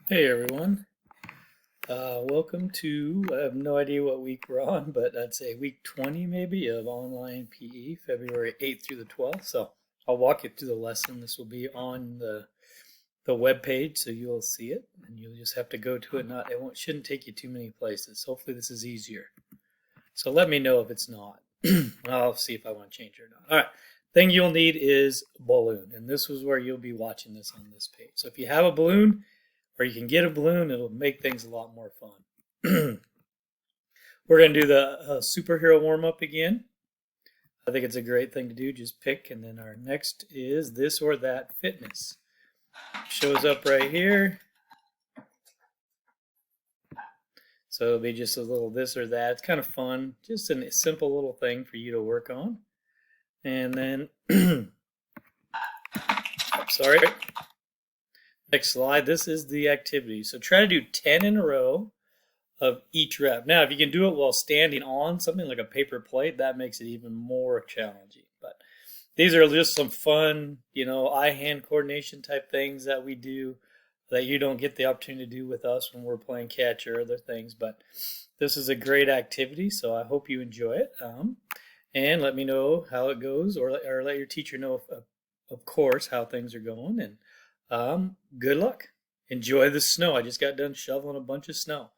Hey everyone, welcome to, I have no idea what week we're on, but I'd say week 20 maybe of online PE, February 8th through the 12th. So I'll walk you through the lesson. This will be on the web page, so you'll see it, and you'll just have to go to it. Shouldn't take you too many places. Hopefully this is easier. So let me know if it's not. I'll see if I want to change it or not. All right, thing you'll need is a balloon, and this is where you'll be watching this on this page. So if you have a balloon, or you can get a balloon, it'll make things a lot more fun. We're going to do the superhero warm-up again. I think it's a great thing to do. Just pick, and then our next is this or that fitness. Shows up right here. So it'll be just a little this or that. It's kind of fun. Just a simple little thing for you to work on. And then, sorry. Next slide. This is the activity. So try to do 10 in a row of each rep. Now, if you can do it while standing on something like a paper plate, that makes it even more challenging. But these are just some fun, eye-hand coordination type things that we do that you don't get the opportunity to do with us when we're playing catch or other things. But this is a great activity, so I hope you enjoy it. And let me know how it goes, or let your teacher know, of course, how things are going. And good luck. Enjoy the snow. I just got done shoveling a bunch of snow.